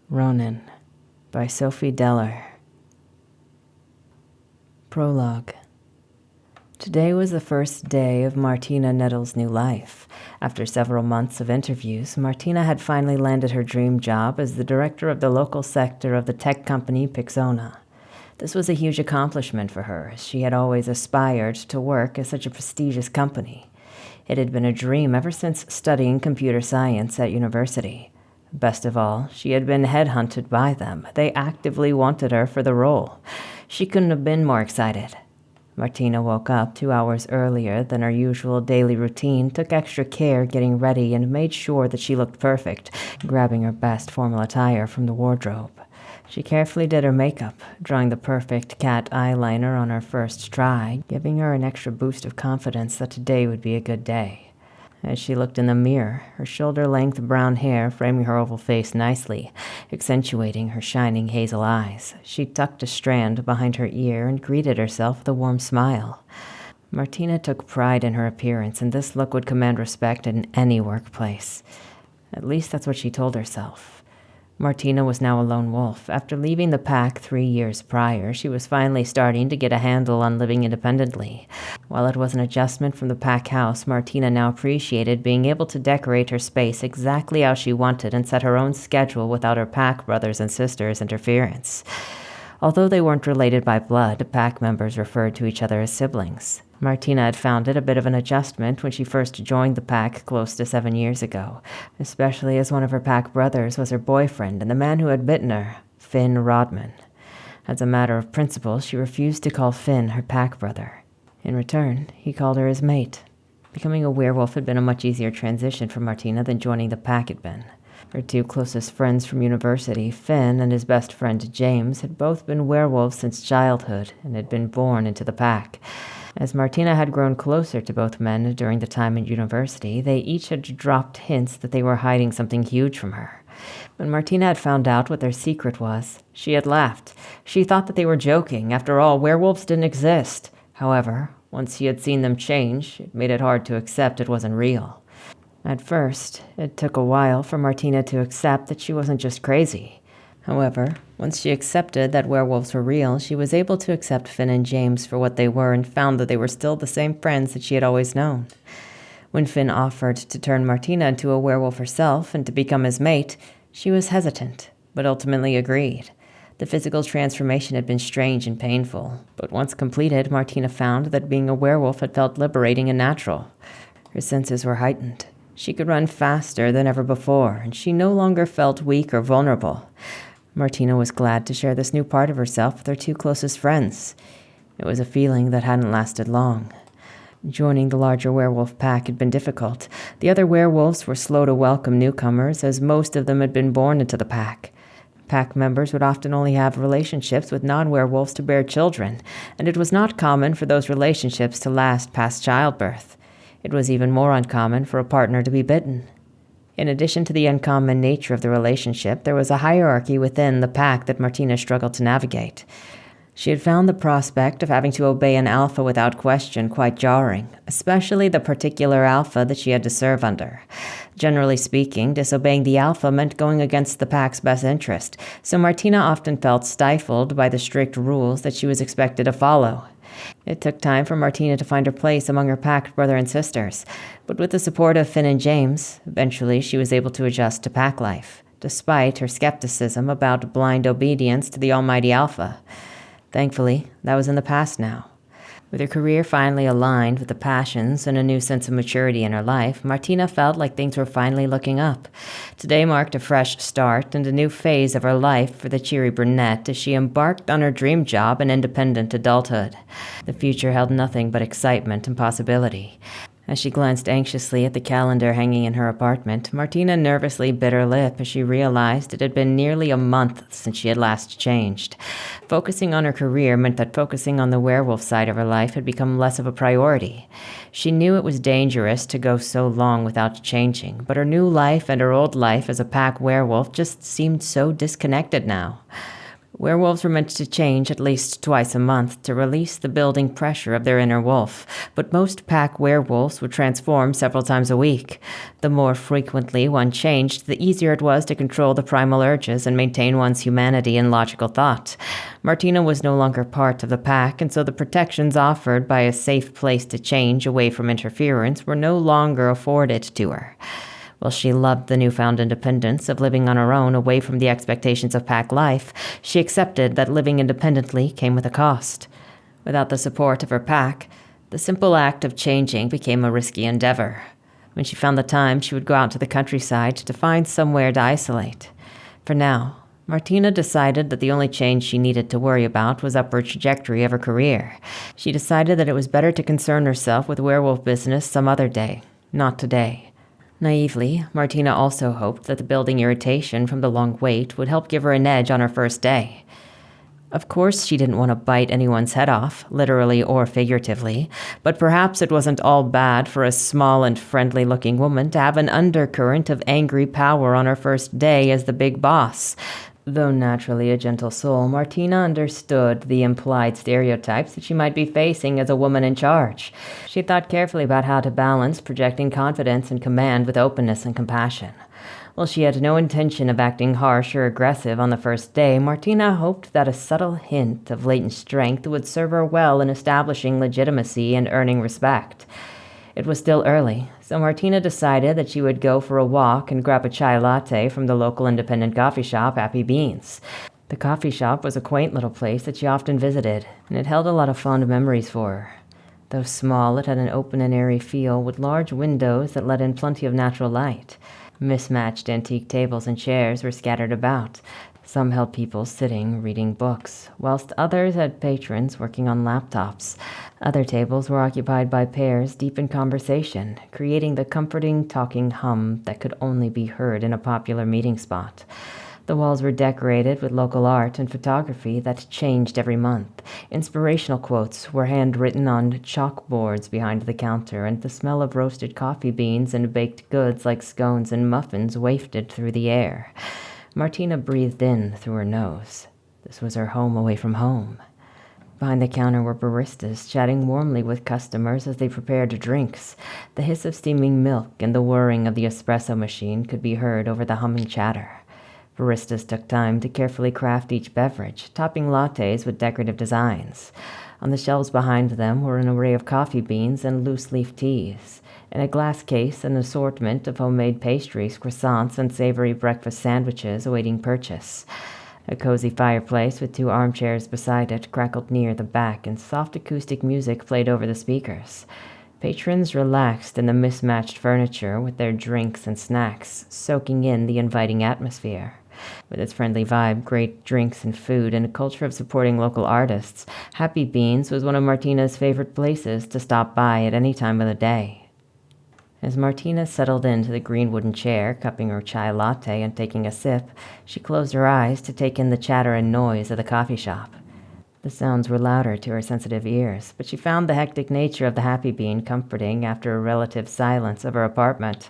Ronyn by Sophie. Prologue. Today was the first day of Martina Nettle's new life. After several months of interviews, Martina had finally landed her dream job as the director of the local sector of the tech company Pixona. This was a huge accomplishment for her, as she had always aspired to work at such a prestigious company. It had been a dream ever since studying computer science at university. Best of all, she had been headhunted by them. They actively wanted her for the role. She couldn't have been more excited. Martina woke up 2 hours earlier than her usual daily routine, took extra care getting ready, and made sure that she looked perfect, grabbing her best formal attire from the wardrobe. She carefully did her makeup, drawing the perfect cat eyeliner on her first try, giving her an extra boost of confidence that today would be a good day. As she looked in the mirror, her shoulder-length brown hair framing her oval face nicely, accentuating her shining hazel eyes, she tucked a strand behind her ear and greeted herself with a warm smile. Martina took pride in her appearance, and this look would command respect in any workplace. At least that's what she told herself. Martina was now a lone wolf. After leaving the pack 3 years prior, she was finally starting to get a handle on living independently. While it was an adjustment from the pack house, Martina now appreciated being able to decorate her space exactly how she wanted and set her own schedule without her pack brothers and sisters' interference. Although they weren't related by blood, pack members referred to each other as siblings. Martina had found it a bit of an adjustment when she first joined the pack close to 7 years ago, especially as one of her pack brothers was her boyfriend and the man who had bitten her, Finn Rodman. As a matter of principle, she refused to call Finn her pack brother. In return, he called her his mate. Becoming a werewolf had been a much easier transition for Martina than joining the pack had been. Her 2 closest friends from university, Finn and his best friend James, had both been werewolves since childhood and had been born into the pack. As Martina had grown closer to both men during the time in university, they each had dropped hints that they were hiding something huge from her. When Martina had found out what their secret was, she had laughed. She thought that they were joking. After all, werewolves didn't exist. However, once she had seen them change, it made it hard to accept it wasn't real. At first, it took a while for Martina to accept that she wasn't just crazy. However, once she accepted that werewolves were real, she was able to accept Finn and James for what they were and found that they were still the same friends that she had always known. When Finn offered to turn Martina into a werewolf herself and to become his mate, she was hesitant, but ultimately agreed. The physical transformation had been strange and painful, but once completed, Martina found that being a werewolf had felt liberating and natural. Her senses were heightened. She could run faster than ever before, and she no longer felt weak or vulnerable. Martina was glad to share this new part of herself with her 2 closest friends. It was a feeling that hadn't lasted long. Joining the larger werewolf pack had been difficult. The other werewolves were slow to welcome newcomers, as most of them had been born into the pack. Pack members would often only have relationships with non-werewolves to bear children, and it was not common for those relationships to last past childbirth. It was even more uncommon for a partner to be bitten. In addition to the uncommon nature of the relationship, there was a hierarchy within the pack that Martina struggled to navigate. She had found the prospect of having to obey an alpha without question quite jarring, especially the particular alpha that she had to serve under. Generally speaking, disobeying the alpha meant going against the pack's best interest, so Martina often felt stifled by the strict rules that she was expected to follow. It took time for Martina to find her place among her pack brother and sisters, but with the support of Finn and James, eventually she was able to adjust to pack life, despite her skepticism about blind obedience to the almighty alpha. Thankfully, that was in the past now. With her career finally aligned with the passions and a new sense of maturity in her life, Martina felt like things were finally looking up. Today marked a fresh start and a new phase of her life for the cheery brunette as she embarked on her dream job in independent adulthood. The future held nothing but excitement and possibility. As she glanced anxiously at the calendar hanging in her apartment, Martina nervously bit her lip as she realized it had been nearly a month since she had last changed. Focusing on her career meant that focusing on the werewolf side of her life had become less of a priority. She knew it was dangerous to go so long without changing, but her new life and her old life as a pack werewolf just seemed so disconnected now. Werewolves were meant to change at least twice a month to release the building pressure of their inner wolf, but most pack werewolves would transform several times a week. The more frequently one changed, the easier it was to control the primal urges and maintain one's humanity and logical thought. Martina was no longer part of the pack, and so the protections offered by a safe place to change away from interference were no longer afforded to her. While she loved the newfound independence of living on her own away from the expectations of pack life, she accepted that living independently came with a cost. Without the support of her pack, the simple act of changing became a risky endeavor. When she found the time, she would go out to the countryside to find somewhere to isolate. For now, Martina decided that the only change she needed to worry about was upward trajectory of her career. She decided that it was better to concern herself with werewolf business some other day, not today. Naively, Martina also hoped that the building irritation from the long wait would help give her an edge on her first day. Of course, she didn't want to bite anyone's head off, literally or figuratively, but perhaps it wasn't all bad for a small and friendly-looking woman to have an undercurrent of angry power on her first day as the big boss. Though naturally a gentle soul, Martina understood the implied stereotypes that she might be facing as a woman in charge. She thought carefully about how to balance projecting confidence and command with openness and compassion. While she had no intention of acting harsh or aggressive on the first day, Martina hoped that a subtle hint of latent strength would serve her well in establishing legitimacy and earning respect. It was still early, so Martina decided that she would go for a walk and grab a chai latte from the local independent coffee shop, Happy Beans. The coffee shop was a quaint little place that she often visited, and it held a lot of fond memories for her. Though small, it had an open and airy feel with large windows that let in plenty of natural light. Mismatched antique tables and chairs were scattered about. Some held people sitting, reading books, whilst others had patrons working on laptops. Other tables were occupied by pairs deep in conversation, creating the comforting, talking hum that could only be heard in a popular meeting spot. The walls were decorated with local art and photography that changed every month. Inspirational quotes were handwritten on chalkboards behind the counter, and the smell of roasted coffee beans and baked goods like scones and muffins wafted through the air. Martina breathed in through her nose. This was her home away from home. Behind the counter were baristas chatting warmly with customers as they prepared drinks. The hiss of steaming milk and the whirring of the espresso machine could be heard over the humming chatter. Baristas took time to carefully craft each beverage, topping lattes with decorative designs. On the shelves behind them were an array of coffee beans and loose-leaf teas. In a glass case, an assortment of homemade pastries, croissants, and savory breakfast sandwiches awaiting purchase. A cozy fireplace with 2 armchairs beside it crackled near the back, and soft acoustic music played over the speakers. Patrons relaxed in the mismatched furniture with their drinks and snacks, soaking in the inviting atmosphere. With its friendly vibe, great drinks and food, and a culture of supporting local artists, Happy Beans was one of Martina's favorite places to stop by at any time of the day. As Martina settled into the green wooden chair, cupping her chai latte and taking a sip, she closed her eyes to take in the chatter and noise of the coffee shop. The sounds were louder to her sensitive ears, but she found the hectic nature of the Happy Bean comforting after a relative silence of her apartment.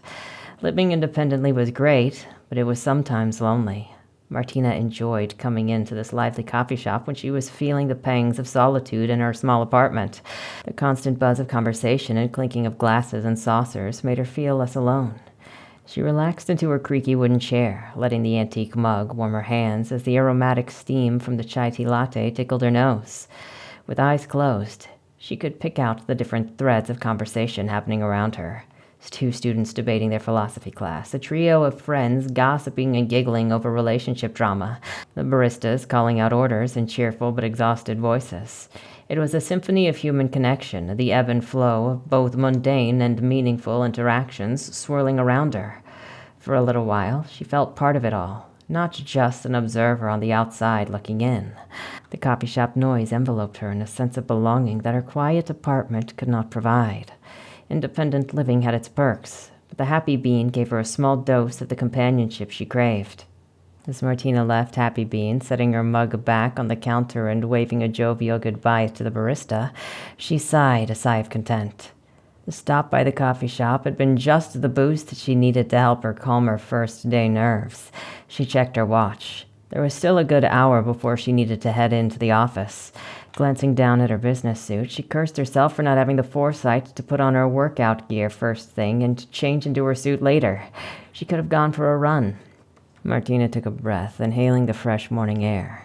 Living independently was great, but it was sometimes lonely. Martina enjoyed coming into this lively coffee shop when she was feeling the pangs of solitude in her small apartment. The constant buzz of conversation and clinking of glasses and saucers made her feel less alone. She relaxed into her creaky wooden chair, letting the antique mug warm her hands as the aromatic steam from the chai tea latte tickled her nose. With eyes closed, she could pick out the different threads of conversation happening around her. 2 students debating their philosophy class, a trio of friends gossiping and giggling over relationship drama, the baristas calling out orders in cheerful but exhausted voices. It was a symphony of human connection, the ebb and flow of both mundane and meaningful interactions swirling around her. For a little while, she felt part of it all, not just an observer on the outside looking in. The coffee shop noise enveloped her in a sense of belonging that her quiet apartment could not provide. Independent living had its perks, but the Happy Bean gave her a small dose of the companionship she craved. As Martina left Happy Bean, setting her mug back on the counter and waving a jovial goodbye to the barista, she sighed a sigh of content. The stop by the coffee shop had been just the boost that she needed to help her calm her first-day nerves. She checked her watch. There was still a good hour before she needed to head into the office. Glancing down at her business suit, she cursed herself for not having the foresight to put on her workout gear first thing and to change into her suit later. She could have gone for a run. Martina took a breath, inhaling the fresh morning air.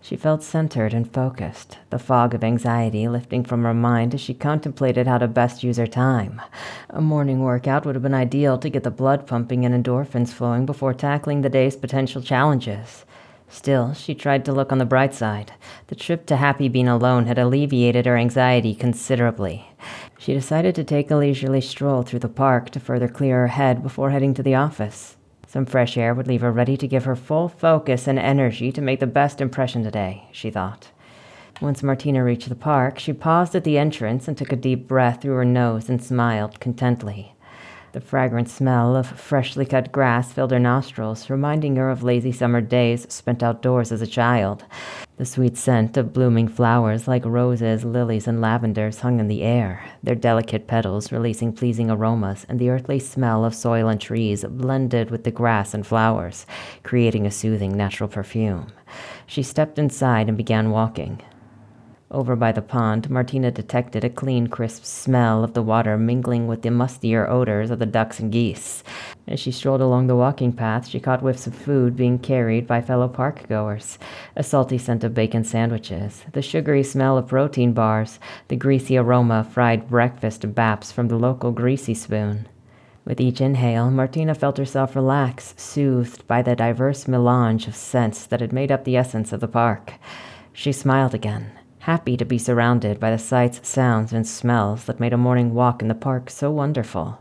She felt centered and focused, the fog of anxiety lifting from her mind as she contemplated how to best use her time. A morning workout would have been ideal to get the blood pumping and endorphins flowing before tackling the day's potential challenges. Still, she tried to look on the bright side. The trip to Happy Bean alone had alleviated her anxiety considerably. She decided to take a leisurely stroll through the park to further clear her head before heading to the office. Some fresh air would leave her ready to give her full focus and energy to make the best impression today, she thought. Once Martina reached the park, she paused at the entrance and took a deep breath through her nose and smiled contentedly. The fragrant smell of freshly cut grass filled her nostrils, reminding her of lazy summer days spent outdoors as a child. The sweet scent of blooming flowers like roses, lilies, and lavenders hung in the air, their delicate petals releasing pleasing aromas, and the earthly smell of soil and trees blended with the grass and flowers, creating a soothing natural perfume. She stepped inside and began walking. Over by the pond, Martina detected a clean, crisp smell of the water mingling with the mustier odors of the ducks and geese. As she strolled along the walking path, she caught whiffs of food being carried by fellow park-goers. A salty scent of bacon sandwiches, the sugary smell of protein bars, the greasy aroma of fried breakfast baps from the local greasy spoon. With each inhale, Martina felt herself relax, soothed by the diverse melange of scents that had made up the essence of the park. She smiled again, happy to be surrounded by the sights, sounds, and smells that made a morning walk in the park so wonderful.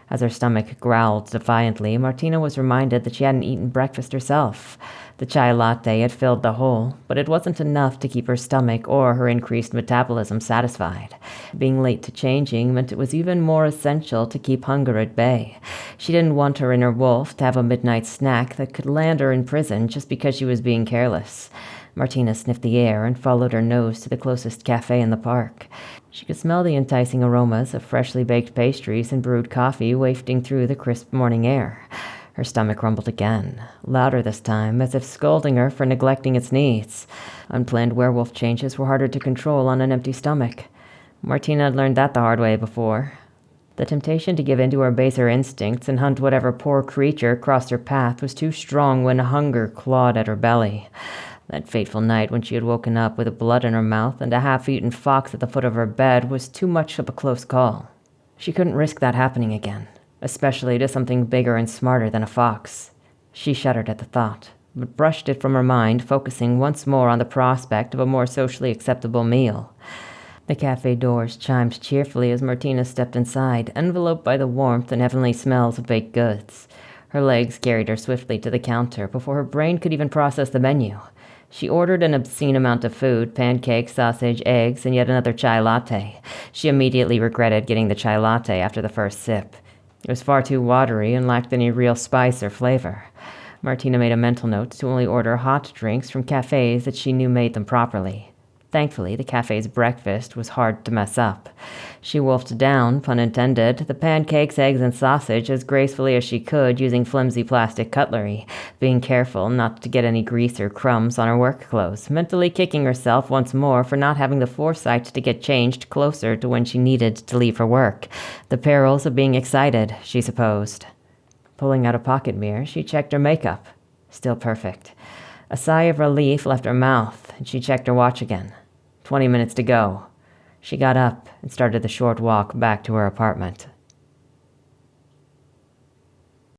As her stomach growled defiantly, Martina was reminded that she hadn't eaten breakfast herself. The chai latte had filled the hole, but it wasn't enough to keep her stomach or her increased metabolism satisfied. Being late to changing meant it was even more essential to keep hunger at bay. She didn't want her inner wolf to have a midnight snack that could land her in prison just because she was being careless. Martina sniffed the air and followed her nose to the closest cafe in the park. She could smell the enticing aromas of freshly baked pastries and brewed coffee wafting through the crisp morning air. Her stomach rumbled again, louder this time, as if scolding her for neglecting its needs. Unplanned werewolf changes were harder to control on an empty stomach. Martina had learned that the hard way before. The temptation to give in to her baser instincts and hunt whatever poor creature crossed her path was too strong when hunger clawed at her belly. That fateful night when she had woken up with blood in her mouth and a half-eaten fox at the foot of her bed was too much of a close call. She couldn't risk that happening again, especially to something bigger and smarter than a fox. She shuddered at the thought, but brushed it from her mind, focusing once more on the prospect of a more socially acceptable meal. The cafe doors chimed cheerfully as Martina stepped inside, enveloped by the warmth and heavenly smells of baked goods. Her legs carried her swiftly to the counter before her brain could even process the menu. She ordered an obscene amount of food, pancakes, sausage, eggs, and yet another chai latte. She immediately regretted getting the chai latte after the first sip. It was far too watery and lacked any real spice or flavor. Martina made a mental note to only order hot drinks from cafes that she knew made them properly. Thankfully, the cafe's breakfast was hard to mess up. She wolfed down, pun intended, the pancakes, eggs, and sausage as gracefully as she could using flimsy plastic cutlery, being careful not to get any grease or crumbs on her work clothes, mentally kicking herself once more for not having the foresight to get changed closer to when she needed to leave for work. The perils of being excited, she supposed. Pulling out a pocket mirror, she checked her makeup. Still perfect. A sigh of relief left her mouth, and she checked her watch again. 20 minutes to go. She got up and started the short walk back to her apartment.